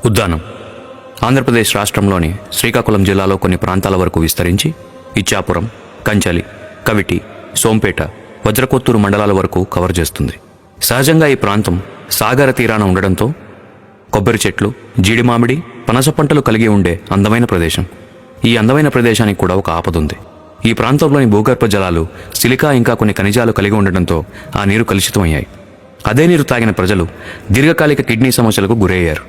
ఉద్దానం ఆంధ్రప్రదేశ్ రాష్ట్రంలోని శ్రీకాకుళం జిల్లాలో కొన్ని ప్రాంతాల వరకు విస్తరించి ఇచ్చాపురం, కంచలి, కవిటి, సోంపేట, వజ్రకొత్తూరు మండలాల వరకు కవర్ చేస్తుంది. సహజంగా ఈ ప్రాంతం సాగర తీరాన ఉండడంతో కొబ్బరి చెట్లు, జీడి మామిడి, పనస పంటలు కలిగి ఉండే అందమైన ప్రదేశం. ఈ అందమైన ప్రదేశానికి కూడా ఒక ఆపదుంది. ఈ ప్రాంతంలోని భూగర్భ జలాలు సిలికా ఇంకా కొన్ని ఖనిజాలు కలిగి ఉండడంతో ఆ నీరు కలుషితమయ్యాయి. అదే నీరు తాగిన ప్రజలు దీర్ఘకాలిక కిడ్నీ సమస్యలకు గురయ్యారు.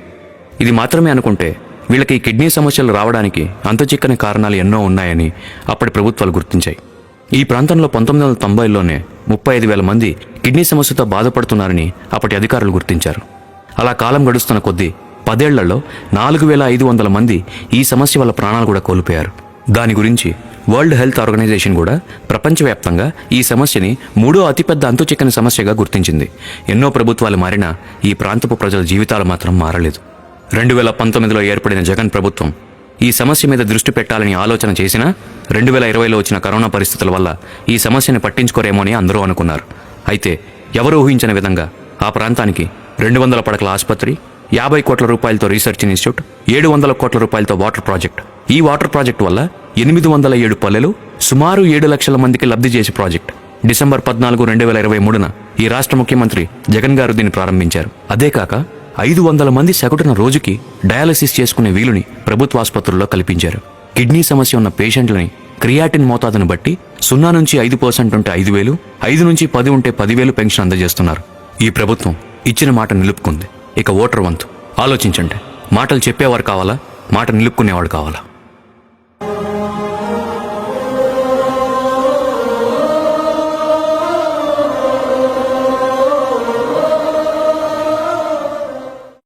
ఇది మాత్రమే అనుకుంటే వీళ్ళకి ఈ కిడ్నీ సమస్యలు రావడానికి అంతుచిక్కని కారణాలు ఎన్నో ఉన్నాయని అప్పటి ప్రభుత్వాలు గుర్తించాయి. ఈ ప్రాంతంలో 1990లోనే 35,000 మంది కిడ్నీ సమస్యతో బాధపడుతున్నారని అప్పటి అధికారులు గుర్తించారు. అలా కాలం గడుస్తున్న కొద్దీ 10 ఏళ్లలో 4,500 మంది ఈ సమస్య వల్ల ప్రాణాలు కూడా కోల్పోయారు. దాని గురించి వరల్డ్ హెల్త్ ఆర్గనైజేషన్ కూడా ప్రపంచవ్యాప్తంగా ఈ సమస్యని 3వ అతిపెద్ద అంతుచిక్కని సమస్యగా గుర్తించింది. ఎన్నో ప్రభుత్వాలు మారినా ఈ ప్రాంతపు ప్రజల జీవితాలు మాత్రం మారలేదు. 2019లో ఏర్పడిన జగన్ ప్రభుత్వం ఈ సమస్య మీద దృష్టి పెట్టాలని ఆలోచన చేసినా 2020లో వచ్చిన కరోనా పరిస్థితుల వల్ల ఈ సమస్యని పట్టించుకోరేమో అని అందరూ అనుకున్నారు. అయితే ఎవరు ఊహించిన విధంగా ఆ ప్రాంతానికి 200 పడకల ఆసుపత్రి, 50 కోట్ల రూపాయలతో రీసెర్చ్ ఇన్స్టిట్యూట్, 700 కోట్ల రూపాయలతో వాటర్ ప్రాజెక్ట్. ఈ వాటర్ ప్రాజెక్ట్ వల్ల 807 పల్లెలు, సుమారు 7 లక్షల మందికి లబ్ధి చేసే ప్రాజెక్ట్. డిసెంబర్ 14, 2023న ఈ రాష్ట్ర ముఖ్యమంత్రి జగన్ గారు దీన్ని ప్రారంభించారు. అదే కాక 500 మంది సగటున రోజుకి డయాలసిస్ చేసుకునే వీలుని ప్రభుత్వ ఆసుపత్రుల్లో కల్పించారు. కిడ్నీ సమస్య ఉన్న పేషెంట్లని క్రియాటిన్ మోతాదును బట్టి 0 నుంచి 5% ఉంటే 5,000, 5 నుంచి 10 ఉంటే 10,000 పెన్షన్ అందజేస్తున్నారు. ఈ ప్రభుత్వం ఇచ్చిన మాట నిలుపుకుంది. ఇక ఓటర్ వంతు. ఆలోచించండి. మాటలు చెప్పేవారు కావాలా, మాట నిలుపుకునేవాడు కావాలా?